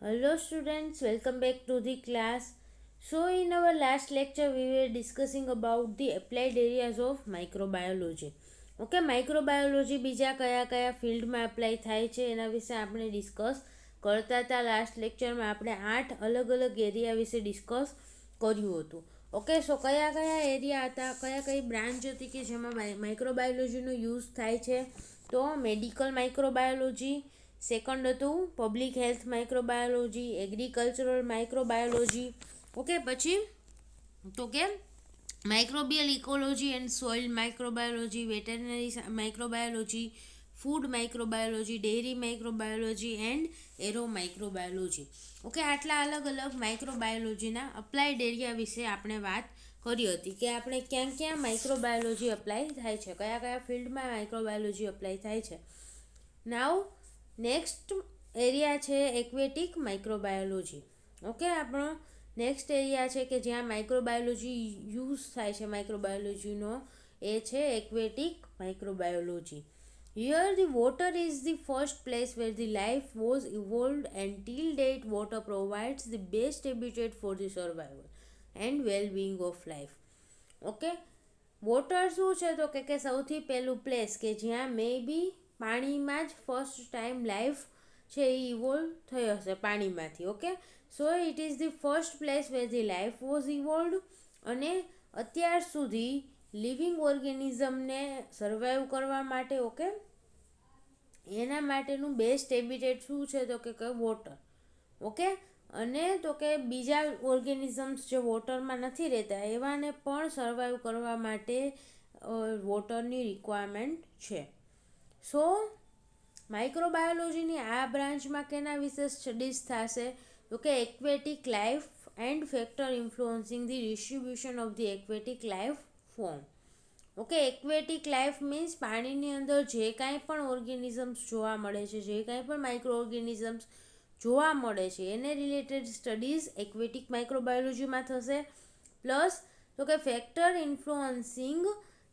Hello students, welcome back to the class. So in our last lecture we were discussing about the applied areas of microbiology. Okay microbiology બીજા કયા કયા ફિલ્ડમાં apply થાય છે એના વિશે આપણે ડિસ્કસ કરતા હતા. લાસ્ટ લેક્ચરમાં આપણે 8 અલગ અલગ એરિયા વિશે ડિસ્કસ કર્યું હતું. ઓકે, સો કયા કયા એરિયા હતા, કયા કઈ બ્રાન્ચ હતી કે જેમાં માઇક્રોબાયોલોજીનો યુઝ થાય છે? તો મેડિકલ માઇક્રોબાયોલોજી, સેકન્ડ હતું public health microbiology, agricultural microbiology. Okay, પછી તો કે microbial ecology and soil microbiology, veterinary microbiology, food microbiology, dairy microbiology and arrow microbiology. Okay, આટલા અલગ અલગ માઇક્રોબાયોલોજીના અપ્લાઇડ એરિયા વિશે આપણે વાત કરી હતી કે આપણે ક્યાં ક્યાં માઇક્રોબાયોલોજી અપ્લાય થાય છે, કયા કયા ફિલ્ડમાં માઇક્રોબાયોલોજી અપ્લાય થાય છે. નાવ નેક્સ્ટ એરિયા છે એક્વેટિક માઇક્રોબાયોલોજી. ઓકે, આપણો નેક્સ્ટ એરિયા છે કે જ્યાં માઇક્રોબાયોલોજી યુઝ થાય છે માઇક્રોબાયોલોજીનો, એ છે aquatic microbiology. Here the water is the first place where the life was evolved, and till date water provides the best habitat for the survival and well-being of life. Okay, water શું છે તો કે સૌથી પહેલું place કે જ્યાં મે બી પાણીમાં જ ફર્સ્ટ ટાઈમ લાઈફ છે એ ઇવોલ્વ થઈ હશે પાણીમાંથી. Okay, so it is the first place where the life was evolved, અને અત્યાર સુધી લિવિંગ ઓર્ગેનિઝમને સર્વાઈવ કરવા માટે, ઓકે, એના માટેનું બેસ્ટ હેબિટેટ શું છે તો કે વોટર. ઓકે, અને તો કે બીજા ઓર્ગેનિઝમ્સ જે વોટરમાં નથી રહેતા એવાને પણ સર્વાઈવ કરવા માટે વોટરની રિક્વાયરમેન્ટ છે. સો માઇક્રોબાયોલોજીની આ બ્રાન્ચમાં કેના વિશે સ્ટડીઝ થશે તો કે aquatic life and factor influencing the distribution of the aquatic life form. Okay, aquatic life means પાણીની અંદર જે કાંઈ પણ ઓર્ગેનિઝમ્સ જોવા મળે છે, જે કાંઈ પણ માઇક્રો ઓર્ગેનિઝમ્સ જોવા મળે છે એને રિલેટેડ સ્ટડીઝ એક્વેટિક માઇક્રોબાયોલોજીમાં થશે. પ્લસ તો કે factor influencing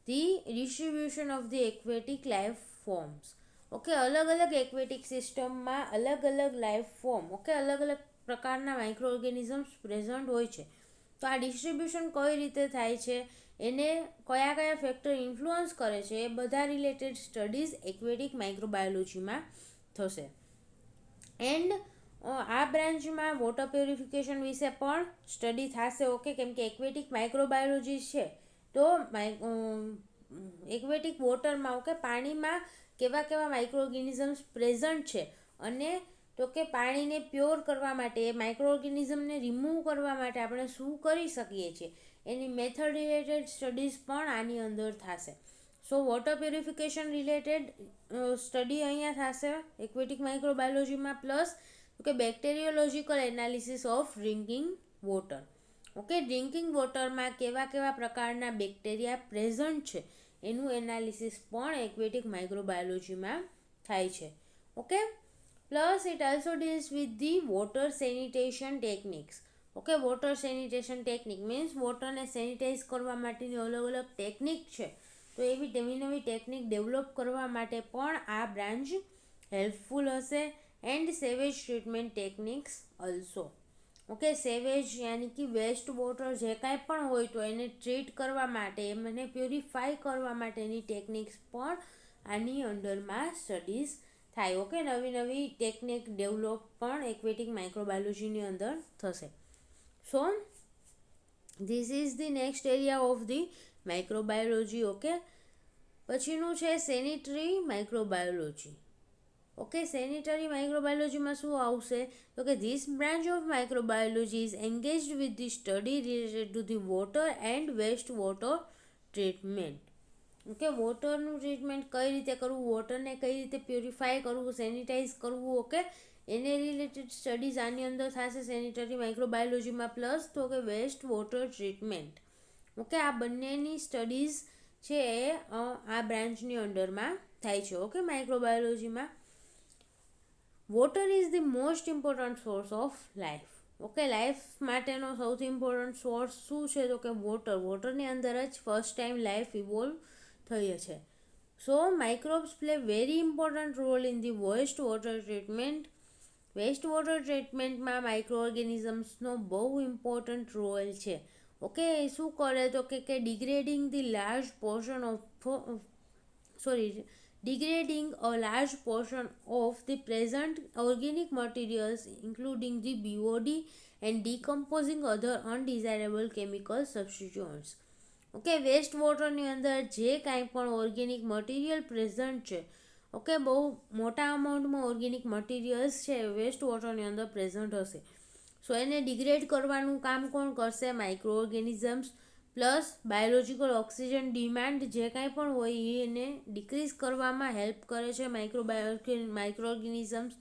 the distribution of the aquatic life forms. Okay, અલગ અલગ એક્વેટિક સિસ્ટમમાં અલગ અલગ લાઈફ ફોર્મ, ઓકે, અલગ અલગ પ્રકારના માઇક્રો ઓર્ગેનિઝમ્સ પ્રેઝન્ટ હોય છે. તો આ ડિસ્ટ્રીબ્યુશન કઈ રીતે થાય છે, એને કયા કયા ફેક્ટર ઇન્ફ્લુઅન્સ કરે છે, એ બધા રિલેટેડ સ્ટડીઝ એક્વેટિક માઇક્રોબાયોલોજીમાં થશે. એન્ડ આ બ્રાન્ચમાં વોટર પ્યોરિફિકેશન વિશે પણ સ્ટડી થશે. ઓકે, કેમ કે એક્વેટિક માઇક્રોબાયોલોજી છે તો એક્વેટિક વોટરમાં, ઓકે, પાણીમાં કેવા કેવા માઇક્રો ઓર્ગેનિઝમ્સ પ્રેઝન્ટ છે, અને તો કે પાણીને પ્યોર કરવા માટે, એ માઇક્રો ઓર્ગેનિઝમને રિમૂવ કરવા માટે આપણે શું કરી શકીએ છીએ એની મેથડ રિલેટેડ સ્ટડીઝ પણ આની અંદર થશે. So water purification related study અહીંયા થશે એક્વેટિક માઇક્રોબાયોલોજીમાં. પ્લસ કે bacteriological analysis of drinking water. Okay, drinking વોટરમાં કેવા કેવા પ્રકારના બેક્ટેરિયા પ્રેઝન્ટ છે એનું એનાલિસિસ પણ એક્વેટિક માઇક્રોબાયોલોજીમાં થાય છે. Okay, plus it also deals with the water sanitation techniques. Okay, water sanitation technique means વોટરને સેનિટાઈઝ કરવા માટેની અલગ અલગ ટેકનિક છે, તો એવી નવી નવી ટેકનિક ડેવલપ કરવા માટે પણ આ બ્રાન્ચ હેલ્પફુલ હશે. And sewage treatment techniques also. Okay, sewage યાની કે વેસ્ટ વોટર જે કાંઈ પણ હોય તો એને ટ્રીટ કરવા માટે, એમને પ્યોરિફાઈ કરવા માટેની ટેકનિક્સ પણ આની અંડરમાં સ્ટડીઝ થાય. ઓકે, નવી નવી ટેકનિક ડેવલપ પણ એક્વેટિક માઇક્રોબાયોલોજીની અંદર થશે. So this is the next area of the microbiology. Okay, પછીનું છે સેનિટરી માઇક્રોબાયોલોજી. ઓકે, સેનિટરી માઇક્રોબાયોલોજીમાં શું આવશે તો કે this branch of microbiology is engaged with the study related to the water and waste water treatment. Okay, વોટરનું treatment કઈ રીતે કરવું, વોટરને કઈ રીતે પ્યોરિફાય કરવું, સેનિટાઈઝ કરવું, ઓકે, એને રિલેટેડ સ્ટડીઝ આની અંદર થશે સેનિટરી માઇક્રોબાયોલોજીમાં. પ્લસ તો કે વેસ્ટ વોટર ટ્રીટમેન્ટ. ઓકે, આ બંનેની સ્ટડીઝ છે એ આ બ્રાન્ચની અંડરમાં થાય છે. ઓકે, માઇક્રોબાયોલોજીમાં water is the most important source of life. Okay, life માટેનો સૌથી ઇમ્પોર્ટન્ટ સોર્સ શું છે તો કે વોટર. વોટરની અંદર જ ફર્સ્ટ ટાઈમ લાઈફ ઇવોલ્વ થઈ છે. So microbes play very important role in the waste water treatment. Waste water ટ્રીટમેન્ટમાં માઇક્રો ઓર્ગેનિઝમ્સનો બહુ ઇમ્પોર્ટન્ટ રોલ છે. ઓકે, શું કરે તો કે degrading the large portion of degrading a large portion of the present organic materials including the BOD and decomposing other undesirable chemical substituents. Okay, વેસ્ટ વોટરની અંદર જે કાંઈ પણ ઓર્ગેનિક મટીરિયલ પ્રેઝન્ટ છે, ઓકે, બહુ મોટા અમાઉન્ટમાં ઓર્ગેનિક મટીરિયલ્સ છે વેસ્ટ વોટરની અંદર પ્રેઝન્ટ હશે. સો એને ડિગ્રેડ કરવાનું કામ કોણ કરશે? Micro organisms. Plus biological oxygen demand જે કાંઈ પણ હોય એને ડિક્રીઝ કરવામાં હેલ્પ કરે છે micro organisms.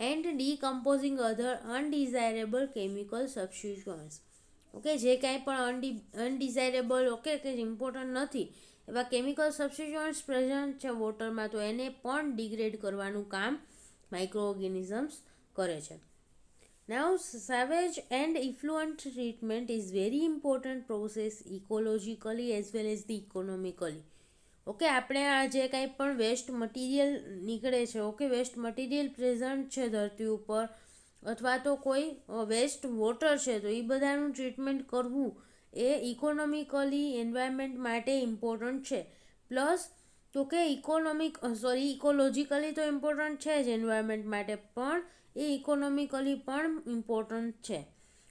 And decomposing other undesirable chemical substituents. Okay, જે કાંઈ પણ અનડિઝાયરેબલ, ઓકે, કે ઇમ્પોર્ટન્ટ નથી એવા કેમિકલ સબસ્ટિટ્યુઅન્ટ્સ પ્રેઝન્ટ છે વોટરમાં, તો એને પણ ડિગ્રેડ કરવાનું કામ માઇક્રો ઓર્ગેનિઝમ્સ કરે છે. Now, savage and effluent treatment is very important process ecologically as well as the economically. Okay, આપણે આ જે કાંઈ પણ વેસ્ટ મટીરિયલ નીકળે છે, ઓકે, વેસ્ટ મટીરિયલ પ્રેઝન્ટ છે ધરતી ઉપર, અથવા તો કોઈ વેસ્ટ વોટર છે, તો એ બધાનું ટ્રીટમેન્ટ કરવું એ ઇકોનોમિકલી એન્વાયરમેન્ટ માટે ઇમ્પોર્ટન્ટ છે. પ્લસ તો કે ઇકોલોજીકલી તો ઇમ્પોર્ટન્ટ છે જ એન્વાયરમેન્ટ માટે, પણ એ ઇકોનોમિકલી પણ ઇમ્પોર્ટન્ટ છે.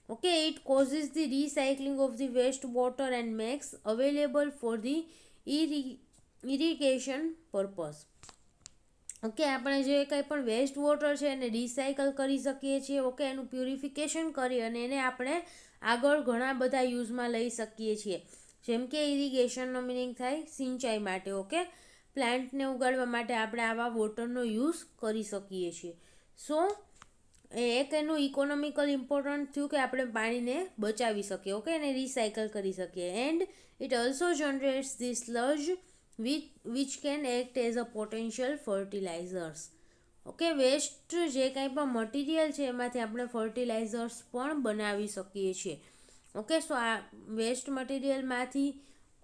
Okay, it causes the recycling of the waste water and makes available for the irrigation purpose. Okay, આપણે જે કંઈ પણ વેસ્ટ વોટર છે એને રિસાયકલ કરી શકીએ છીએ. ઓકે, એનું પ્યુરિફિકેશન કરી અને એને આપણે આગળ ઘણા બધા યુઝમાં લઈ શકીએ છીએ. જેમ કે ઇરિગેશનનો મિનિંગ થાય સિંચાઈ માટે. ઓકે, પ્લાન્ટને ઉગાડવા માટે આપણે આવા વોટરનો યુઝ કરી શકીએ છીએ. સો એક એનું ઇકોનોમિકલ ઇમ્પોર્ટન્ટ થયું કે આપણે પાણીને બચાવી શકીએ, ઓકે, એને રિસાયકલ કરી શકીએ. And it also generates the sludge which can act as a potential fertilisers. Okay, waste જે કાંઈ પણ મટીરિયલ છે એમાંથી આપણે ફર્ટિલાઇઝર્સ પણ બનાવી શકીએ છીએ. ઓકે, સો આ વેસ્ટ મટીરિયલમાંથી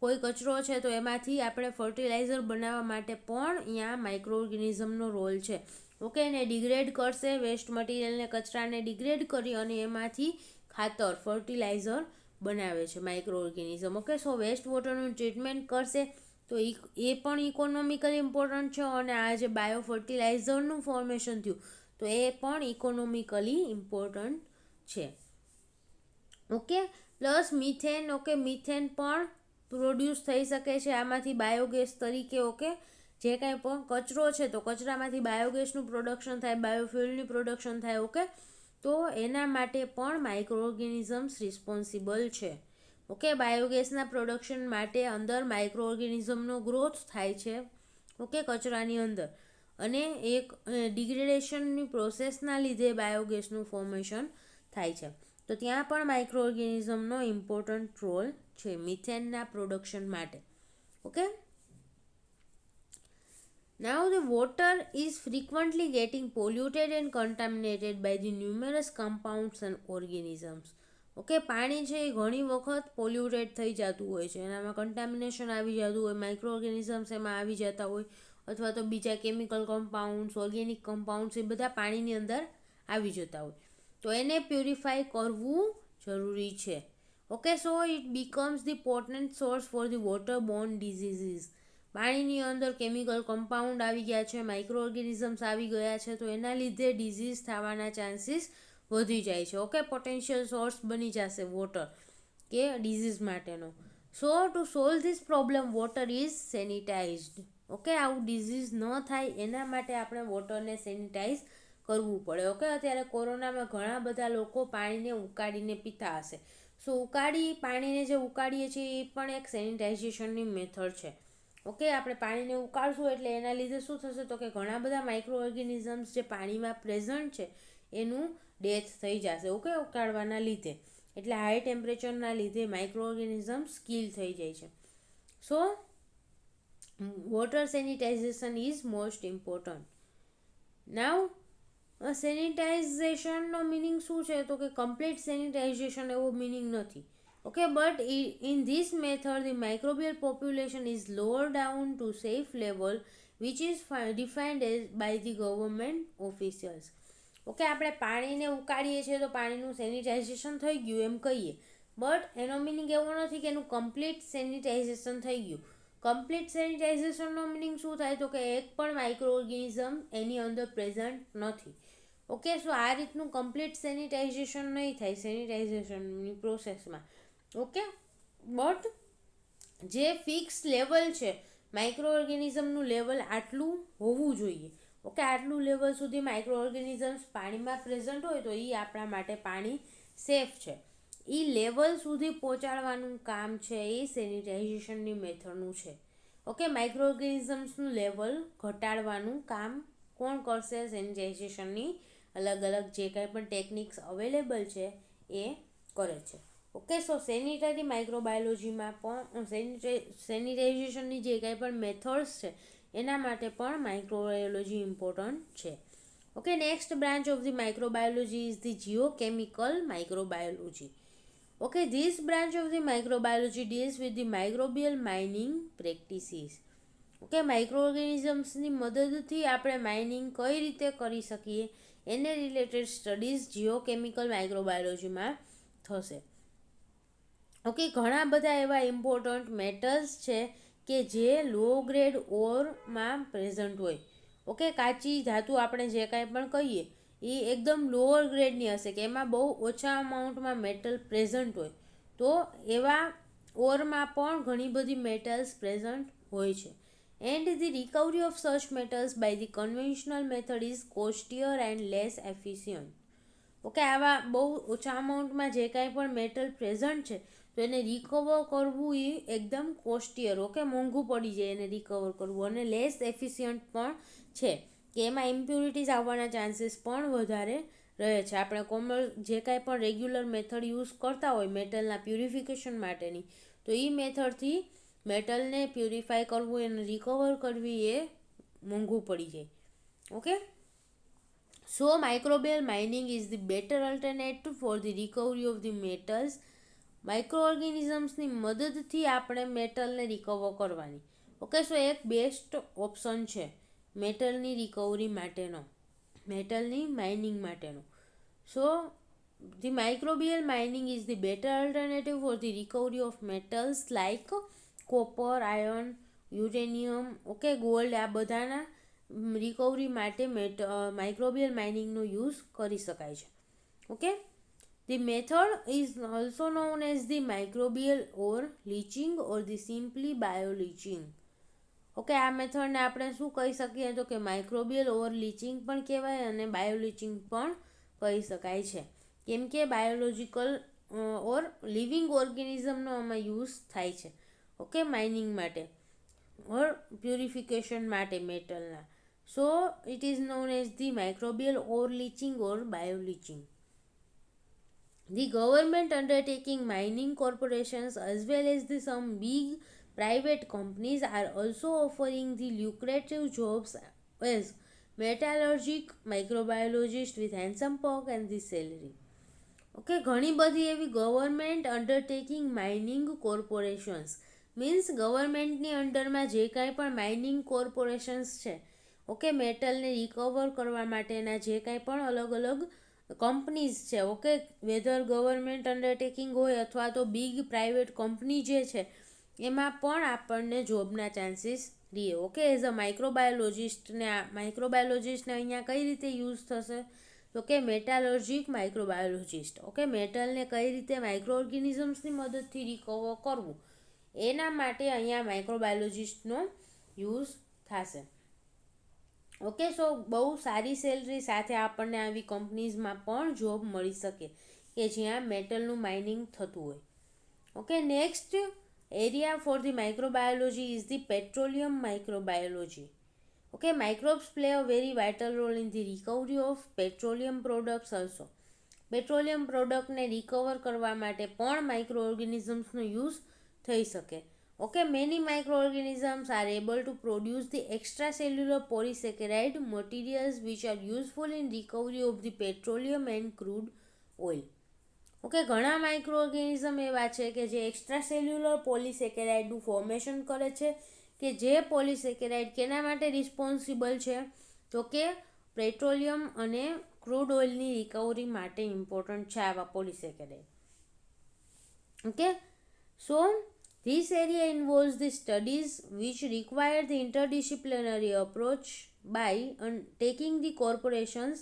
કોઈ કચરો છે તો એમાંથી આપણે ફર્ટિલાઇઝર બનાવવા માટે પણ અહીંયા માઇક્રો ઓર્ગેનિઝમનો રોલ છે. ઓકે, એને ડિગ્રેડ કરશે, વેસ્ટ મટીરિયલને, કચરાને ડિગ્રેડ કરી અને એમાંથી ખાતર, ફર્ટિલાઇઝર બનાવે છે માઇક્રો ઓર્ગેનિઝમ. ઓકે, સો વેસ્ટ વોટરનું ટ્રીટમેન્ટ કરશે તો એ પણ ઇકોનોમિકલી ઇમ્પોર્ટન્ટ છે, અને આ જે બાયો ફર્ટિલાઇઝરનું ફોર્મેશન થયું તો એ પણ ઇકોનોમિકલી ઇમ્પોર્ટન્ટ છે. Okay, plus methane. Okay, methane પણ પ્રોડ્યુસ થઈ શકે છે આમાંથી બાયોગેસ તરીકે. ઓકે, જે કાંઈ પણ કચરો છે તો કચરામાંથી બાયોગેસનું પ્રોડક્શન થાય, બાયોફ્યુલની પ્રોડક્શન થાય. ઓકે, તો એના માટે પણ માઇક્રો ઓર્ગેનિઝમ્સ રિસ્પોન્સિબલ છે. ઓકે, બાયોગેસના પ્રોડક્શન માટે અંદર માઇક્રો ઓર્ગેનિઝમનો ગ્રોથ થાય છે. ઓકે, કચરાની અંદર, અને એક ડિગ્રેડેશનની પ્રોસેસના લીધે બાયોગેસનું ફોર્મેશન થાય છે. તો ત્યાં પણ માઇક્રો ઓર્ગેનિઝમનો ઇમ્પોર્ટન્ટ રોલ છે મિથેનના પ્રોડક્શન માટે. Okay, now the water is frequently getting polluted and contaminated by the numerous compounds and organisms. Okay, પાણી છે એ ઘણી વખત પોલ્યુટેડ થઈ જતું હોય છે, એનામાં કન્ટામિનેશન આવી જતું હોય, માઇક્રો ઓર્ગેનિઝમ્સ એમાં આવી જતા હોય, અથવા તો બીજા કેમિકલ કમ્પાઉન્ડ્સ, ઓર્ગેનિક કમ્પાઉન્ડ્સ એ બધા પાણીની અંદર આવી જતા હોય, તો એને પ્યુરિફાય કરવું જરૂરી છે. Okay, so it becomes the potent source for the water borne diseases. પાણીની અંદર કેમિકલ કમ્પાઉન્ડ આવી ગયા છે, માઇક્રો ઓર્ગેનિઝમ્સ આવી ગયા છે, તો એના લીધે ડિઝીઝ થવાના ચાન્સીસ વધી જાય છે. ઓકે, પોટેન્શિયલ સોર્સ બની જશે વોટર કે ડિઝીઝ માટેનો. So to solve this problem water is sanitised. Okay, આવું ડિઝીઝ ન થાય એના માટે આપણે વોટરને સેનિટાઇઝ કરવું પડે. ઓકે, અત્યારે કોરોનામાં ઘણા બધા લોકો પાણીને ઉકાળીને પીતા હશે. સો પાણીને જે ઉકાળીએ છીએ એ પણ એક સેનિટાઇઝેશનની મેથડ છે. ઓકે, આપણે પાણીને ઉકાળશું એટલે એના લીધે શું થશે તો કે ઘણા બધા માઇક્રો ઓર્ગેનિઝમ્સ જે પાણીમાં પ્રેઝન્ટ છે એનું ડેથ થઈ જશે. ઓકે, ઉકાળવાના લીધે, એટલે હાઈ ટેમ્પરેચરના લીધે માઇક્રો ઓર્ગેનિઝમ્સ કિલ થઈ જાય છે. So water sanitisation is most important. Now સેનિટાઇઝેશનનો મિનિંગ શું છે તો કે કમ્પ્લીટ સેનિટાઇઝેશન એવો મિનિંગ નથી. Okay, but in this method the microbial population is lowered down to safe level which is defined as by the government officials. Okay, આપણે પાણીને ઉકાળીએ છીએ તો પાણીનું સેનિટાઇઝેશન થઈ ગયું એમ કહીએ, બટ એનો મિનિંગ એવો નથી કે એનું કમ્પ્લીટ સેનિટાઇઝેશન થઈ ગયું. કમ્પ્લીટ સેનિટાઇઝેશનનો મિનિંગ શું થાય તો કે એક પણ માઇક્રો ઓર્ગેનિઝમ એની અંદર પ્રેઝન્ટ નથી. ઓકે, સો આ રીતનું કમ્પ્લીટ સેનિટાઇઝેશન નહીં થાય સેનિટાઇઝેશનની પ્રોસેસમાં. ઓકે, બટ જે ફિક્સ લેવલ છે માઇક્રો ઓર્ગેનિઝમનું લેવલ આટલું હોવું જોઈએ. ઓકે, આટલું લેવલ સુધી માઇક્રો ઓર્ગેનિઝમ્સ પાણીમાં પ્રેઝન્ટ હોય તો એ આપણા માટે પાણી સેફ છે. એ લેવલ સુધી પહોંચાડવાનું કામ છે એ સેનિટાઇઝેશનની મેથડનું છે. ઓકે, માઇક્રો ઓર્ગેનિઝમ્સનું લેવલ ઘટાડવાનું કામ કોણ કરશે? સેનિટાઇઝેશનની અલગ અલગ જે કાંઈ પણ ટેકનિક્સ અવેલેબલ છે એ કરે છે. ઓકે, સો સેનિટરી માઇક્રોબાયોલોજીમાં પણ સેનિટાઇઝેશનની જે કાંઈ પણ મેથડ્સ છે એના માટે પણ માઇક્રોબાયોલોજી ઇમ્પોર્ટન્ટ છે. Okay, next branch of the microbiology is the geochemical microbiology. Okay, this branch of the microbiology deals with the microbial mining practices. Okay, માઇક્રોઓર્ગેનિઝમ્સની મદદથી આપણે માઇનિંગ કઈ રીતે કરી શકીએ એને રિલેટેડ સ્ટડીઝ જીઓકેમિકલ માઇક્રોબાયોલોજીમાં થશે. ઓકે, ઘણા બધા એવા ઇમ્પોર્ટન્ટ મેટલ્સ છે કે જે લો ગ્રેડ ઓરમાં પ્રેઝન્ટ હોય. ઓકે, કાચી ધાતુ આપણે જે કાંઈ પણ કહીએ એ એકદમ લોઅર ગ્રેડની હશે કે એમાં બહુ ઓછા અમાઉન્ટમાં મેટલ પ્રેઝન્ટ હોય, તો એવા ઓરમાં પણ ઘણી બધી મેટલ્સ પ્રેઝન્ટ હોય છે. And the recovery of such metals by the conventional method is costlier and less efficient. Okay, આવા બહુ ઓછા અમાઉન્ટમાં જે કાંઈ પણ મેટલ પ્રેઝન્ટ છે તો એને રિકવર કરવું એ એકદમ કોસ્ટિયર, ઓકે, મોંઘું પડી જાય એને રિકવર કરવું, અને લેસ એફિશિયન્ટ પણ છે કે એમાં ઇમ્પ્યુરિટીઝ આવવાના ચાન્સીસ પણ વધારે રહે છે. આપણે જે કાંઈ પણ રેગ્યુલર મેથડ યુઝ કરતા હોય મેટલના પ્યુરિફિકેશન માટેની, તો એ મેથડથી મેટલને પ્યુરિફાય કરવું એને રિકવર કરવી એ મોંઘું પડી જાય. Okay, so microbial mining is the better alternative for the recovery of the metals. Micro ઓર્ગેનિઝમ્સની મદદથી આપણે મેટલને રિકવર કરવાની. ઓકે, સો એક બેસ્ટ ઓપ્શન છે મેટલની રિકવરી માટેનો, મેટલની માઇનિંગ માટેનો. So the microbial mining is the better alternative for the recovery of metals like copper, iron, uranium, okay, gold. આ બધાના રિકવરી માટે માઇક્રોબિયલ માઇનિંગનો યુઝ કરી શકાય છે. Okay, the method is also known as the microbial or leaching or the simply bio leaching. Okay, આ મેથડને આપણે શું કહી શકીએ તો કે માઇક્રોબિયલ ઓર લીચિંગ પણ કહેવાય અને બાયો લીચિંગ પણ કહી શકાય છે, કેમ કે બાયોલોજિકલ ઓર લિવિંગ ઓર્ગેનિઝમનો આમાં યુઝ થાય છે. ઓકે, માઇનિંગ માટે ઓર પ્યુરિફિકેશન માટે મેટલના. So it is known as the microbial or leaching or bio leaching. The government undertaking mining corporations as well as the some big private companies are also offering the lucrative jobs as metallurgic microbiologist with handsome perk and the salary. Okay, ઘણી બધી એવી government undertaking mining corporations means ગવર્મેન્ટની અંડરમાં જે કાંઈ પણ mining corporations છે, okay, મેટલને રિકવર કરવા માટેના જે કાંઈ પણ અલગ અલગ કંપનીઝ છે, ઓકે, વેધર ગવર્મેન્ટ અંડરટેકિંગ હોય અથવા તો બિગ પ્રાઇવેટ કંપની જે છે એમાં પણ આપણને જોબના ચાન્સીસ રહે. ઓકે, એઝ અ માઇક્રોબાયોલોજિસ્ટને અહીંયા કઈ રીતે યુઝ થશે તો કે મેટાલર્જિક માઇક્રોબાયોલોજિસ્ટ. ઓકે, મેટલને કઈ રીતે માઇક્રો ઓર્ગેનિઝમ્સની મદદથી રિકવર કરવું એના માટે અહીંયા માઇક્રોબાયોલોજિસ્ટનો યુઝ થશે. ઓકે, સો બહુ સારી સેલરી સાથે આપણને આવી કંપનીઝમાં પણ જોબ મળી શકે કે જ્યાં મેટલનું માઇનિંગ થતું હોય. Okay, next area for the microbiology is the petroleum microbiology. Okay, microbes play a very vital role in the recovery of petroleum products also. Petroleum પ્રોડક્ટને રિકવર કરવા માટે પણ માઇક્રો ઓર્ગેનિઝમ્સનો યુઝ થઈ શકે. Okay, many microorganisms are able to produce the extracellular polysaccharide materials which are useful in recovery of the petroleum and crude oil. Okay, ઘણા micro organism એવા છે કે જે એક્સ્ટ્રાસેલ્યુલર પોલિસેકેરાઇડનું ફોર્મેશન કરે છે કે જે પોલિસેકેરાઇડ કેના માટે રિસ્પોન્સિબલ છે તો કે પેટ્રોલિયમ અને ક્રૂડ ઓઇલની રિકવરી માટે ઇમ્પોર્ટન્ટ છે આવા polysaccharide. Okay, so this area involves the studies which require the interdisciplinary approach by taking the corporations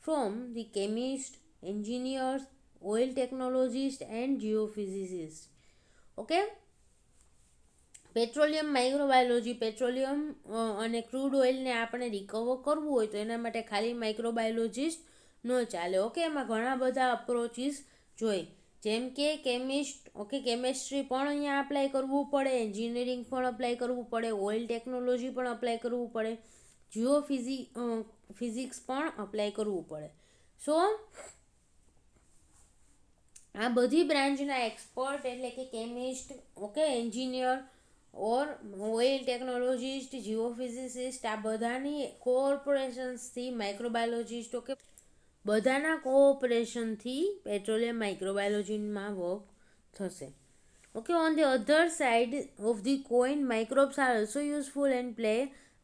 from the chemists, engineers, oil technologists and geophysicists. Okay, petroleum microbiology, petroleum અને crude ઓઇલને આપણે recover કરવું હોય તો એના માટે ખાલી microbiologist ન ચાલે. ઓકે, એમાં ઘણા બધા અપ્રોચીસ જોઈ, જેમ કે કેમિસ્ટ, ઓકે, કેમેસ્ટ્રી પણ અહીંયા અપ્લાય કરવું પડે, એન્જિનિયરિંગ પણ અપ્લાય કરવું પડે, ઓઇલ ટેકનોલોજી પણ અપ્લાય કરવું પડે, ફિઝિક્સ પણ અપ્લાય કરવું પડે. સો આ બધી બ્રાન્ચના એક્સપર્ટ એટલે કે કેમિસ્ટ, ઓકે, એન્જિનિયર ઓર ઓઇલ ટેકનોલોજીસ્ટ, જીઓફિઝિસિસ્ટ, આ બધાની કોઓપરેશન્સથી માઇક્રોબાયોલોજીસ્ટ, ઓકે, બધાના કોઓપરેશનથી પેટ્રોલિયમ માઇક્રોબાયોલોજીમાં વર્ક થશે. Okay, on the other side of the coin, microbes are also useful and play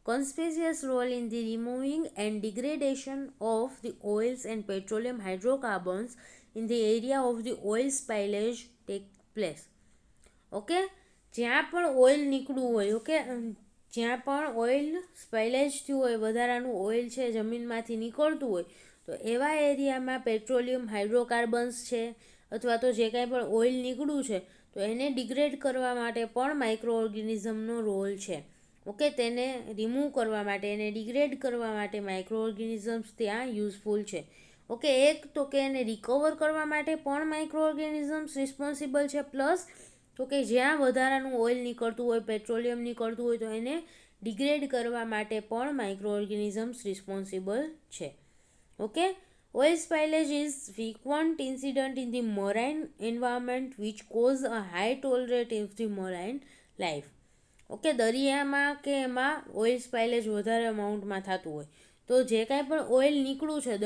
conspicuous role in the removing and degradation of the oils and petroleum hydrocarbons in the area of the oil spillage take place. Okay, જ્યાં પણ oil નીકળવું હોય, okay, જ્યાં પણ oil સ્પાઇલેજ થયું હોય, વધારાનું oil છે જમીનમાંથી નીકળતું હોય, તો એવા એરિયામાં પેટ્રોલિયમ હાઇડ્રોકાર્બન્સ છે અથવા તો જે કાંઈ પણ ઓઇલ નીકળ્યું છે તો એને ડિગ્રેડ કરવા માટે પણ માઇક્રો ઓર્ગેનિઝમનો રોલ છે. ઓકે, તેને રિમૂવ કરવા માટે, એને ડિગ્રેડ કરવા માટે માઇક્રો ઓર્ગેનિઝમ્સ ત્યાં યુઝફુલ છે. ઓકે, એક તો કે એને રિકવર કરવા માટે પણ માઇક્રો ઓર્ગેનિઝમ્સ રિસ્પોન્સિબલ છે, પ્લસ તો કે જ્યાં વધારાનું ઓઇલ નીકળતું હોય, પેટ્રોલિયમ નીકળતું હોય તો એને ડિગ્રેડ કરવા માટે પણ માઇક્રો ઓર્ગેનિઝમ્સ રિસ્પોન્સિબલ છે. Okay, oil spillage is frequent incident in the marine environment which cause a high tolerate of the marine life. Okay, દરિયામાં કે એમાં ઓઇલ સ્પાઇલેજ વધારે અમાઉન્ટમાં થતું હોય તો જે કાંઈ પણ ઓઇલ નીકળ્યું છે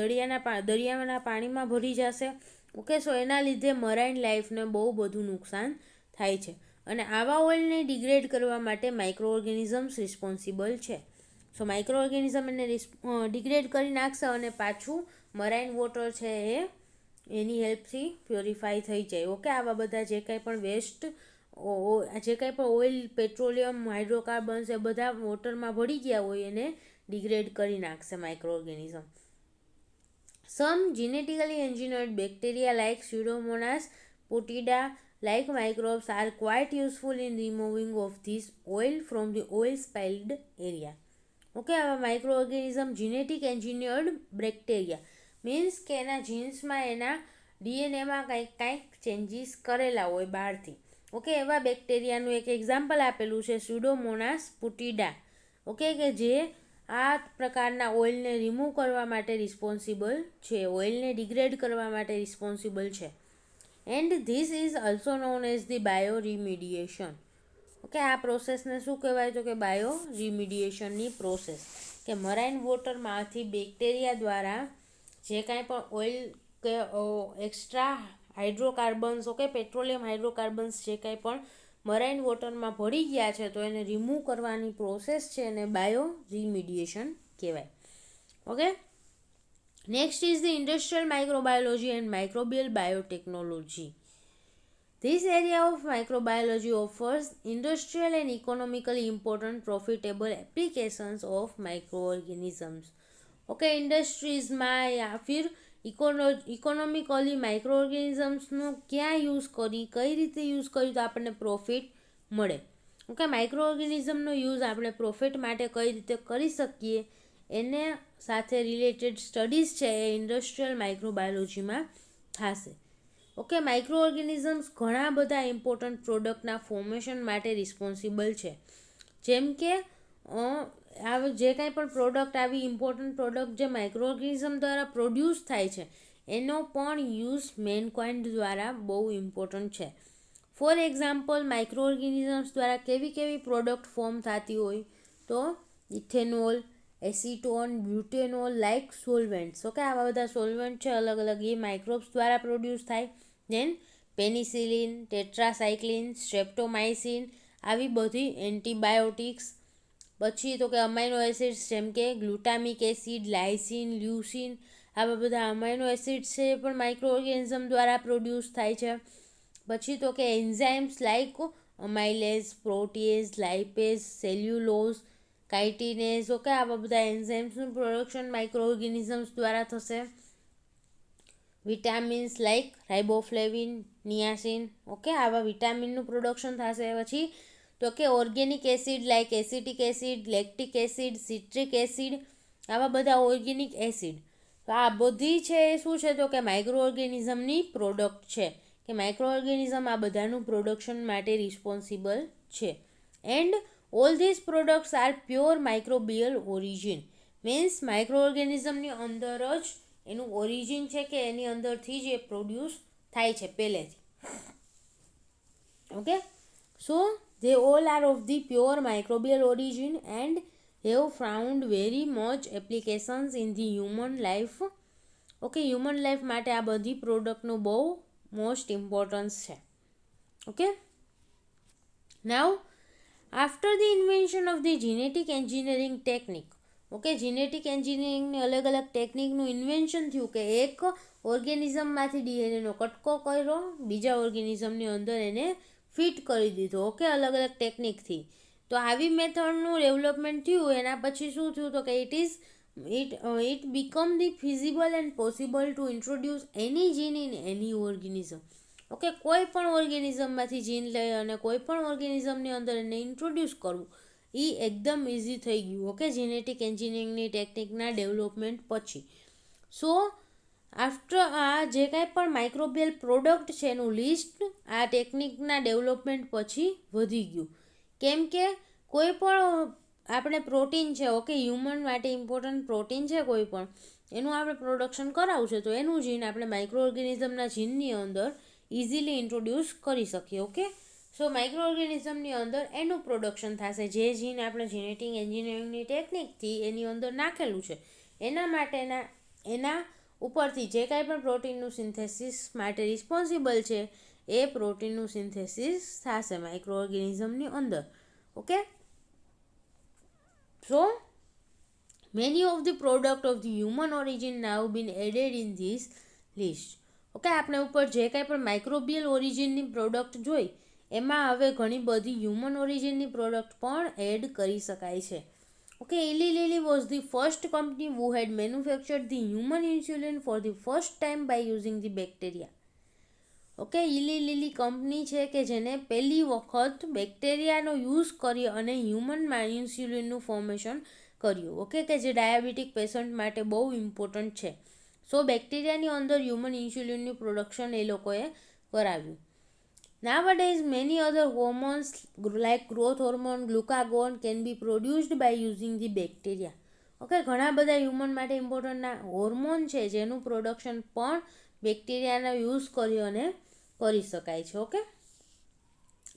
દરિયાના પાણીમાં ભરી જશે. ઓકે, સો એના લીધે મરાઇન લાઈફને બહુ બધું નુકસાન થાય છે અને આવા ઓઇલને ડિગ્રેડ કરવા માટે માઇક્રો ઓર્ગેનિઝમ્સ રિસ્પોન્સિબલ છે. સો માઇક્રો ઓર્ગેનિઝમ એને ડિગ્રેડ કરી નાખશે અને પાછું મરાઇન વોટર છે એની હેલ્પથી પ્યોરિફાઈ થઈ જાય. ઓકે, આવા બધા જે કાંઈ પણ વેસ્ટ, જે કાંઈ પણ ઓઇલ, પેટ્રોલિયમ, હાઇડ્રોકાર્બન્સ એ બધા વોટરમાં ભળી ગયા હોય એને ડિગ્રેડ કરી નાખશે micro organism. Sum genetically engineered bacteria like Pseudomonas putida like microbes are quite useful in removing of this oil from the oil spilled area. Okay, આવા micro organism genetic engineered bacteria means કે એના જીન્સમાં, એના ડીએનએમાં કંઈક changes કરેલા હોય બહારથી. Okay, એવા બેક્ટેરિયાનું એક એક્ઝામ્પલ આપેલું છે સ્યુડોમોનાસ પુટીડા. ઓકે, કે જે આ પ્રકારના ઓઇલને રિમૂવ કરવા માટે રિસ્પોન્સિબલ છે, ઓઇલને ડિગ્રેડ કરવા માટે રિસ્પોન્સિબલ છે. And this is also known as the bio remediation. Okay, આ પ્રોસેસને શું કહેવાય તો કે બાયો રિમિડિએશનની પ્રોસેસ, કે મરાઇન વોટરમાંથી બેક્ટેરિયા દ્વારા જે કાંઈ પણ ઓઇલ કે extra hydrocarbons, okay, petroleum hydrocarbons જે કાંઈ પણ મરાઇન વોટરમાં ભળી ગયા છે તો એને રિમૂવ કરવાની પ્રોસેસ છે એને બાયો રિમિડિએશન કહેવાય. Okay, next is the industrial microbiology and microbial biotechnology. This area of microbiology offers industrial and economically important profitable applications of microorganisms. Okay, ઇન્ડસ્ટ્રીઝમાં યા ફિર ઇકોનોમિકલી માઇક્રો ઓર્ગેનિઝમ્સનો ક્યાં યુઝ કરી, કઈ રીતે યુઝ કરી તો આપણને પ્રોફિટ મળે. ઓકે, માઇક્રો ઓર્ગેનિઝમનો યુઝ આપણે પ્રોફિટ માટે કઈ રીતે કરી શકીએ એને સાથે રિલેટેડ સ્ટડીઝ છે એ ઇન્ડસ્ટ્રીયલ માઇક્રોબાયોલોજીમાં થશે. ઓકે, માઇક્રો ઓર્ગેનિઝમ્સ ઘણા બધા ઇમ્પોર્ટન્ટ પ્રોડક્ટના ફોર્મેશન માટે રિસ્પોન્સિબલ છે. જેમ કે જે કાંઈ પણ પ્રોડક્ટ, આવી ઇમ્પોર્ટન્ટ પ્રોડક્ટ જે માઇક્રો ઓર્ગેનિઝમ દ્વારા પ્રોડ્યુસ થાય છે એનો પણ યુઝ મેનકાઇન્ડ દ્વારા બહુ ઇમ્પોર્ટન્ટ છે. ફોર એક્ઝામ્પલ, માઇક્રો ઓર્ગેનિઝમ્સ દ્વારા કેવી કેવી પ્રોડક્ટ ફોર્મ થતી હોય તો ethanol, acetone, butanol like solvents. Okay, આવા બધા સોલ્વેન્ટ છે અલગ અલગ, એ માઇક્રોબ્સ દ્વારા પ્રોડ્યુસ થાય. દેન પેનિસિલિન, ટેટ્રાસાઇક્લિન, સ્ટ્રેપ્ટોમાઇસિન, આવી બધી એન્ટીબાયોટિક્સ. પછી તો કે અમાઇનો એસિડ્સ જેમ કે ગ્લુટામિક એસિડ, લાઇસિન, લ્યુસિન, આવા બધા અમાઇનો એસિડ્સ છે એ પણ માઇક્રો ઓર્ગેનિઝમ દ્વારા પ્રોડ્યુસ થાય છે. પછી તો કે enzymes like amylase, protease, lipase, cellulose, chitinase, okay આવા બધા એન્ઝાઇમ્સનું પ્રોડક્શન માઇક્રો ઓર્ગેનિઝમ્સ દ્વારા થશે. Vitamins like riboflavin, niacin, okay આવા વિટામિનનું પ્રોડક્શન થશે. પછી તો કે organic acid like acetic acid, lactic acid, citric acid, આવા બધા ઓર્ગેનિક એસિડ. તો આ બધી છે એ શું છે તો કે માઇક્રો ઓર્ગેનિઝમની પ્રોડક્ટ છે, કે માઇક્રો ઓર્ગેનિઝમ આ બધાનું પ્રોડક્શન માટે રિસ્પોન્સિબલ છે. And all this products are pure microbial origin, means micro ઓર્ગેનિઝમની અંદર જ એનું ઓરિજિન છે, કે એની અંદરથી જ એ પ્રોડ્યુસ થાય છે પહેલેથી. Okay, so they all are of the pure microbial origin and have found very much applications in the human life. Okay, human life માટે આ બધી પ્રોડક્ટનું બહુ મોસ્ટ ઇમ્પોર્ટન્સ છે. Okay, now after the invention of the genetic engineering technique, okay genetic એન્જિનિયરિંગની અલગ અલગ ટેકનિકનું invention થયું, કે એક ઓર્ગેનિઝમમાંથી ડીએનએનો કટકો કર્યો, બીજા ઓર્ગેનિઝમની અંદર એને ફિટ કરી દીધો, ઓકે અલગ અલગ ટેકનિકથી. તો આવી મેથડનું ડેવલપમેન્ટ થયું, એના પછી શું થયું તો કે it become the feasible and possible to introduce any gene in any organism. Okay, કોઈ પણ ઓર્ગેનિઝમમાંથી જીન લઈ અને કોઈ પણ ઓર્ગેનિઝમની અંદર એને ઇન્ટ્રોડ્યુસ કરવું એ એકદમ ઇઝી થઈ ગયું. ઓકે, જીનેટિક એન્જિનિયરિંગની ટેકનિકના ડેવલપમેન્ટ પછી. સો આફ્ટર આ જે કાંઈ પણ માઇક્રોબિયલ પ્રોડક્ટ છે એનું લિસ્ટ આ ટેકનિકના ડેવલપમેન્ટ પછી વધી ગયું. કેમ કે કોઈ પણ આપણે પ્રોટીન છે, ઓકે હ્યુમન માટે ઇમ્પોર્ટન્ટ પ્રોટીન છે કોઈ પણ, એનું આપણે પ્રોડક્શન કરાવવું છે તો એનું જીન આપણે માઇક્રો ઓર્ગેનિઝમના જીનની અંદર ઇઝીલી ઇન્ટ્રોડ્યુસ કરી શકીએ. ઓકે, સો માઇક્રો ઓર્ગેનિઝમની અંદર એનું પ્રોડક્શન થશે, જે જીન આપણે જીનેટિક એન્જિનિયરિંગની ટેકનિકથી એની અંદર નાખેલું છે એના માટેના એના ઉપરથી જે કાંઈ પણ પ્રોટીનનું સિન્થેસિસ માટે રિસ્પોન્સિબલ છે એ પ્રોટીનનું સિન્થેસિસ થશે માઇક્રો ઓર્ગેનિઝમની અંદર. Okay, so many of the product of the human origin now been added in this list. Okay, આપણે ઉપર જે કાંઈ પણ માઇક્રોબિયલ ઓરિજિનની પ્રોડક્ટ જોઈ એમાં હવે ઘણી બધી હ્યુમન ઓરિજિનની પ્રોડક્ટ પણ એડ કરી શકાય છે. Okay, Eli Lilly was the first company who had manufactured the human insulin for the first time by using the bacteria. Okay, Eli Lilly company છે કે જેને પહેલી વખત બેક્ટેરિયાનો યુઝ કરી અને હ્યુમનમાં ઇન્સ્યુલિનનું ફોર્મેશન કર્યું. ઓકે, કે જે ડાયાબિટીક પેશન્ટ માટે બહુ ઇમ્પોર્ટન્ટ છે. સો બેક્ટેરિયાની અંદર હ્યુમન ઇન્સ્યુલિનનું પ્રોડક્શન એ લોકોએ કરાવ્યું. Nowadays, many other hormones like growth hormone, glucagon can be produced by using the bacteria. Okay, ઘણા બધા હ્યુમન માટે ઇમ્પોર્ટન્ટના હોર્મોન છે જેનું પ્રોડક્શન પણ બેક્ટેરિયાનો યુઝ કરી અને કરી શકાય છે. Okay,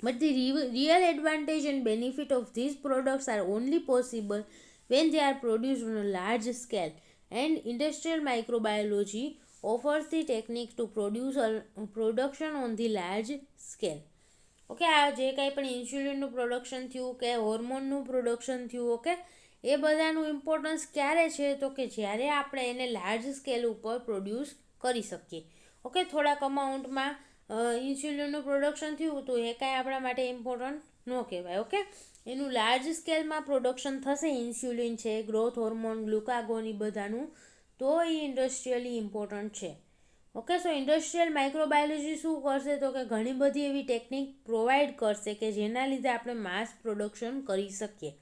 but the real advantage and benefit of this products R only possible when they are produced on a large scale, and industrial microbiology offers the technique to production on the large scale. Okay, આ જે કાંઈ પણ ઇન્સ્યુલિનનું production થયું કે હોર્મોનનું production થયું, okay એ બધાનું importance ક્યારે છે તો કે જ્યારે આપણે એને લાર્જ સ્કેલ ઉપર પ્રોડ્યુસ કરી શકીએ. ઓકે, થોડાક અમાઉન્ટમાં ઇન્સ્યુલિનનું પ્રોડક્શન થયું તો એ કાંઈ આપણા માટે ઇમ્પોર્ટન્ટ ન કહેવાય. ઓકે, એનું લાર્જ સ્કેલમાં પ્રોડક્શન થશે ઇન્સ્યુલિન છે, ગ્રોથ હોર્મોન, ગ્લુકાગોન એ બધાનું, તો એ ઇન્ડસ્ટ્રીયલી ઇમ્પોર્ટન્ટ છે. ઓકે, સો ઇન્ડસ્ટ્રીયલ માઇક્રોબાયોલોજી શું કરશે તો કે ઘણી બધી એવી ટેકનિક પ્રોવાઈડ કરશે કે જેના લીધે આપણે માસ પ્રોડક્શન કરી શકીએ.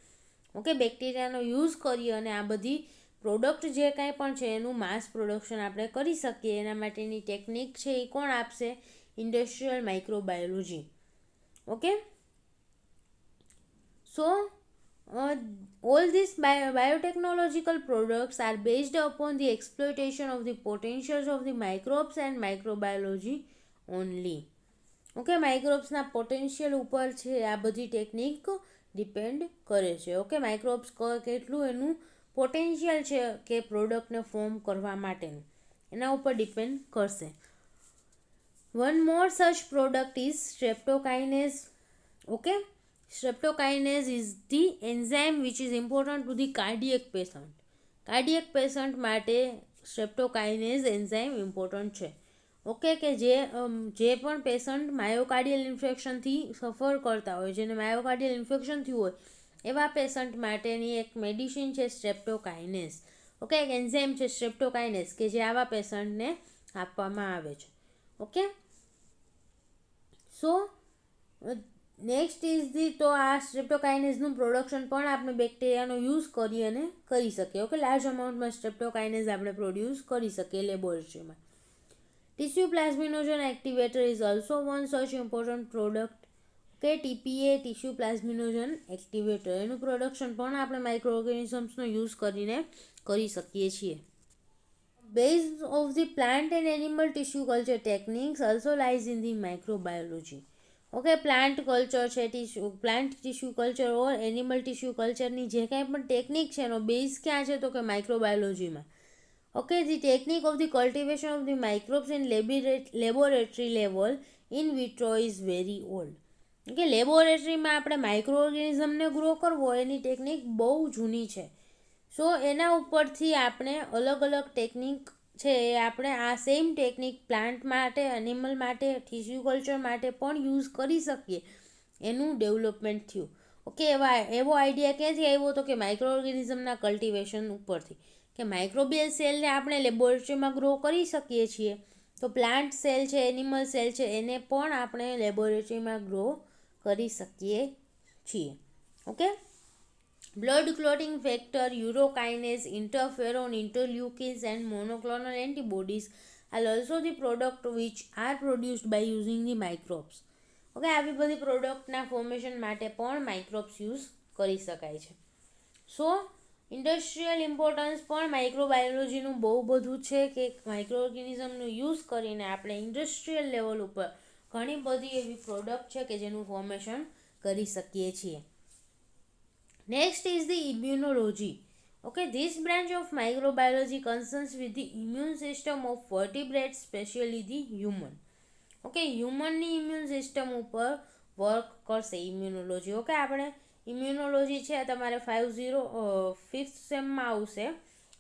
ઓકે, બેક્ટેરિયાનો યુઝ કરી અને આ બધી પ્રોડક્ટ જે કાંઈ પણ છે એનું માસ પ્રોડક્શન આપણે કરી શકીએ. એના માટેની ટેકનિક છે એ કોણ આપશે? Industrial microbiology. Okay, so all these biotechnological products are based upon the exploitation of the potentials of the microbes and microbiology only. Okay, માઇક્રોબ્સના પોટેન્શિયલ ઉપર છે આ બધી ટેકનિક ડિપેન્ડ કરે છે. ઓકે, માઇક્રોબ્સ કેટલું એનું પોટેન્શિયલ છે કે પ્રોડક્ટને ફોર્મ કરવા માટેનું એના ઉપર ડિપેન્ડ કરશે. One more such product is streptokinase. Okay, Streptokinase is the enzyme which is important to the cardiac patient. Cardiac patient માટે સ્ટ્રેપ્ટોકાઇનેઝ એન્ઝાઇમ ઇમ્પોર્ટન્ટ છે. ઓકે, કે જે પણ પેશન્ટ માયોકાર્ડિયલ ઇન્ફેક્શનથી સફર કરતા હોય, જેને માયોકાર્ડિયલ ઇન્ફેક્શન થયું હોય એવા પેશન્ટ માટેની એક મેડિસિન છે સ્ટ્રેપ્ટોકાઇનેઝ. ઓકે, એક એન્ઝાઇમ છે સ્ટ્રેપ્ટોકાઇનેઝ કે જે આવા પેશન્ટને આપવામાં આવે છે. Okay, so next is the, તો આ સ્ટ્રેપ્ટોકાઇનેઝનું પ્રોડક્શન પણ આપણે બેક્ટેરિયાનો યુઝ કરી અને કરી શકીએ. ઓકે, લાર્જ અમાઉન્ટમાં સ્ટ્રેપ્ટોકાઇનેઝ આપણે પ્રોડ્યુસ કરી શકીએ લેબોરેટરીમાં. Tissue plasminogen activator is also one such important product. કે ટીપીએ ટીસ્યુ પ્લાઝમિનોજન એક્ટિવેટર, એનું પ્રોડક્શન પણ આપણે માઇક્રો ઓર્ગેનિઝમ્સનો યુઝ કરીને કરી શકીએ છીએ. Base of the plant and animal tissue culture techniques also lies in the microbiology. Okay, plant culture છે, plant tissue culture or animal tissue કલ્ચરની જે કાંઈ પણ ટેકનિક છે એનો બેઝ ક્યાં છે તો કે માઇક્રોબાયોલોજીમાં. Okay, the technique of the cultivation of the microbes in laboratory level in vitro is very old. Okay, લેબોરેટરીમાં આપણે માઇક્રો ઓર્ગેનિઝમને ગ્રો કરવો એની ટેકનિક બહુ જૂની છે. સો એના ઉપરથી આપણે અલગ અલગ ટેકનિક છે એ આપણે આ સેમ ટેકનિક પ્લાન્ટ માટે, એનિમલ માટે, ટીસ્યુ કલ્ચર માટે પણ યુઝ કરી શકીએ, એનું ડેવલપમેન્ટ થયું. ઓકે, એવો આઈડિયા ક્યાંથી આવ્યો તો કે માઇક્રો ઓર્ગેનિઝમના કલ્ટિવેશન ઉપરથી, કે માઇક્રોબિયલ સેલને આપણે લેબોરેટરીમાં ગ્રો કરી શકીએ છીએ, તો પ્લાન્ટ સેલ છે, એનિમલ સેલ છે, એને પણ આપણે લેબોરેટરીમાં ગ્રો કરી શકીએ છીએ. Okay, blood clotting factor, urokinase, interferon, interleukins and monoclonal antibodies are also the product which are produced by using the microbes. Okay, આવી બધી પ્રોડક્ટના ફોર્મેશન માટે પણ માઇક્રોબ્સ યુઝ કરી શકાય છે. સો ઇન્ડસ્ટ્રીયલ ઇમ્પોર્ટન્સ પણ માઇક્રોબાયોલોજીનું બહુ બધું છે, કે માઇક્રો ઓર્ગેનિઝમનું યુઝ કરીને આપણે ઇન્ડસ્ટ્રીયલ લેવલ ઉપર ઘણી બધી એવી પ્રોડક્ટ છે કે જેનું ફોર્મેશન કરી શકીએ છીએ. Next is the immunology. Okay, this branch of microbiology concerns with the immune system of vertebrates, especially the human. Okay, humanની ઇમ્યુન સિસ્ટમ ઉપર વર્ક કરશે ઇમ્યુનોલોજી. ઓકે, આપણે ઇમ્યુનોલોજી છે તમારે 5th સેમમાં આવશે,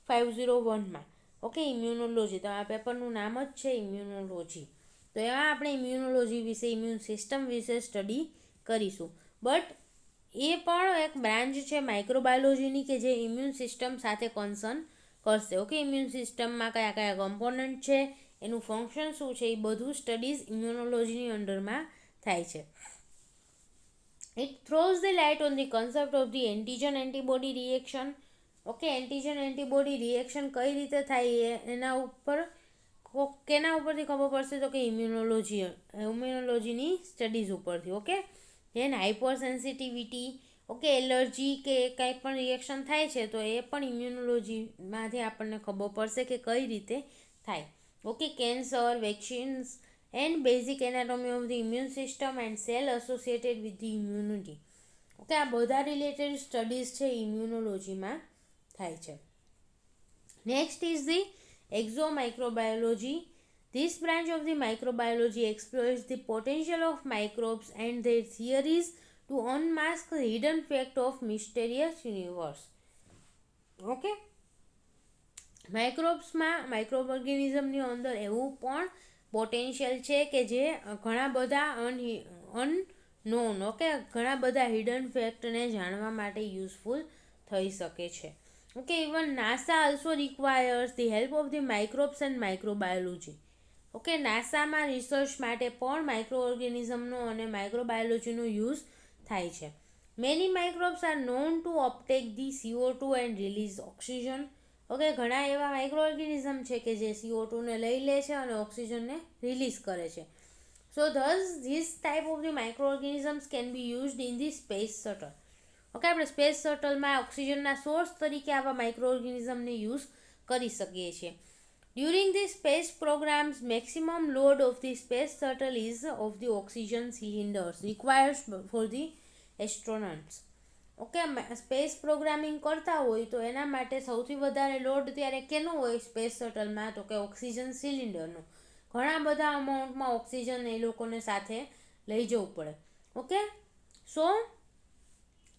501માં. ઓકે, ઇમ્યુનોલોજી તમારા પેપરનું નામ જ છે ઇમ્યુનોલોજી. તો એમાં આપણે ઇમ્યુનોલોજી વિશે, ઇમ્યુન સિસ્ટમ વિશે સ્ટડી કરીશું. બટ એ પણ એક બ્રાન્ચ છે માઇક્રોબાયોલોજીની કે જે ઇમ્યુન સિસ્ટમ સાથે કન્સર્ન કરશે. ઓકે, ઇમ્યુન સિસ્ટમમાં કયા કયા કમ્પોનન્ટ છે, એનું ફંક્શન શું છે, એ બધું સ્ટડીઝ ઇમ્યુનોલોજીની અંડરમાં થાય છે. It throws the light on the concept of the antigen antibody reaction. Okay, antigen antibody reaction કઈ રીતે થાય એના ઉપર કેના ઉપરથી ખબર પડશે તો કે ઇમ્યુનોલોજીની સ્ટડીઝ ઉપરથી. Okay, then hypersensitivity, okay, allergy કે કંઈ પણ રિએક્શન થાય છે તો એ પણ ઇમ્યુનોલોજીમાંથી આપણને ખબર પડશે કે કઈ રીતે થાય. Okay, cancer, vaccines and basic anatomy of the immune system and cell associated with the immunity. Okay, આ બધા રિલેટેડ સ્ટડીઝ છે ઇમ્યુનોલોજીમાં થાય છે. Next is the exomicrobiology. This branch of the microbiology explores the potential of microbes and their theories to unmask the hidden fact of mysterious universe. Okay, microbe ઓર્ગેનિઝમની અંદર એવું પણ potential છે કે જે ઘણા બધા અનનોન, ઓકે, ઘણા બધા હિડન ફેક્ટને જાણવા માટે યુઝફુલ થઈ શકે છે. Okay, even NASA also requires the help of the microbes and microbiology. Okay, નાસામાં રિસર્ચ માટે પણ માઇક્રો ઓર્ગેનિઝમનો અને માઇક્રોબાયોલોજીનો યુઝ થાય છે. Many microbes are known to uptake the CO2 and release oxygen. Okay, ઘણા એવા માઇક્રો ઓર્ગેનિઝમ છે કે જે CO2ને લઈ લે છે અને ઓક્સિજનને રિલીઝ કરે છે. So thus this type of the micro organisms can be used in the space shuttle. Okay, આપણે સ્પેસ શટલમાં ઓક્સિજનના સોર્સ તરીકે આવા માઇક્રો ઓર્ગેનિઝમને યુઝ કરી શકીએ છીએ. During the space programs maximum load of the space shuttle is of the oxygen cylinders requires for the astronauts. Okay, space programming કરતા હોય તો એના માટે સૌથી વધારે લોડ ત્યારે કેનો હોય સ્પેસ શટલમાં તો કે ઓક્સિજન સિલિન્ડરનો. ઘણા બધા અમાઉન્ટમાં ઓક્સિજન એ લોકોને સાથે લઈ જવું પડે. Okay, so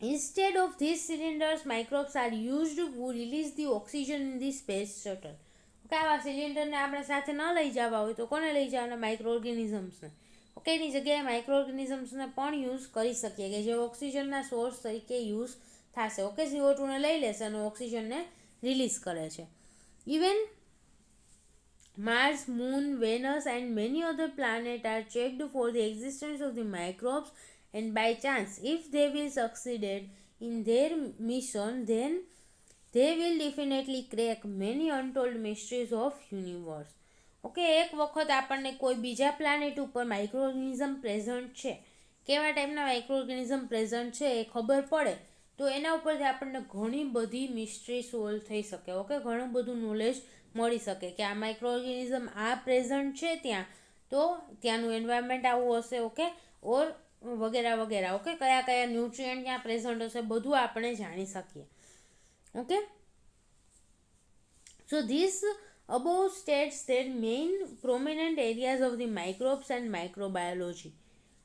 instead of these cylinders, microbes are used to release the oxygen in the space shuttle. Okay, આવા સિલિન્ડરને આપણે સાથે ન લઈ જવા હોય તો કોને લઈ જવાના? માઇક્રો ઓર્ગેનિઝમ્સને. ઓકે, એની જગ્યાએ માઇક્રો ઓર્ગેનિઝમ્સને પણ યુઝ કરી શકીએ કે જે ઓક્સિજનના સોર્સ તરીકે યુઝ થશે. ઓકે, CO2ને લઈ લેશે અને ઓક્સિજનને રિલીઝ કરે છે. Even Mars, Moon, Venus and many other planets are checked for the existence of the microbes, and by chance, if they will succeed in their mission, then they will definitely crack many untold mysteries of universe. Okay, એક વખત આપણને કોઈ બીજા planet ઉપર micro organism present છે, કેવા ટાઈપના micro organism present છે એ ખબર પડે તો એના ઉપરથી આપણને ઘણી બધી મિસ્ટ્રી સોલ્વ થઈ શકે. ઓકે, ઘણું બધું નોલેજ મળી શકે કે આ માઇક્રો ઓર્ગેનિઝમ આ પ્રેઝન્ટ છે ત્યાં, તો ત્યાંનું એન્વાયરમેન્ટ આવું હશે. ઓકે, ઓર વગેરે વગેરે. ઓકે, કયા કયા ન્યુટ્રિયન્ટ ત્યાં પ્રેઝન્ટ હશે બધું આપણે જાણી શકીએ. Okay, so this above states their main prominent areas of the microbes and microbiology.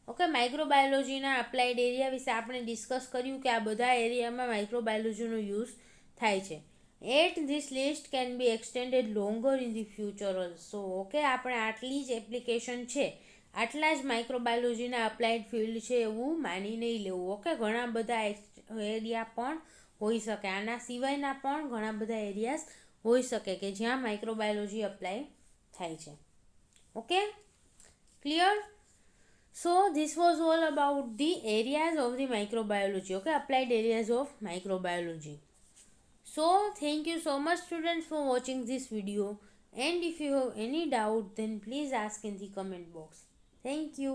Okay, માઇક્રોબાયોલોજીના અપ્લાઇડ એરિયા વિશે આપણે ડિસ્કસ કર્યું કે આ બધા એરિયામાં માઇક્રોબાયોલોજીનો યુઝ થાય છે. At this list can be extended longer in the future also. Okay, આપણે આટલી જ એપ્લિકેશન છે, આટલા જ માઇક્રોબાયોલોજીના અપ્લાઇડ ફિલ્ડ છે એવું માની નહીં લેવું. ઓકે, ઘણા બધા એરિયા પણ હોઈ શકે, આના સિવાયના પણ ઘણા બધા એરિયાઝ હોઈ શકે કે જ્યાં માઇક્રોબાયોલોજી અપ્લાય થાય છે. Okay, clear? So this was all about the areas of the microbiology. Okay, applied areas of microbiology. So thank you so much students for watching this video, and if you have any doubt then please ask in the comment box. Thank you.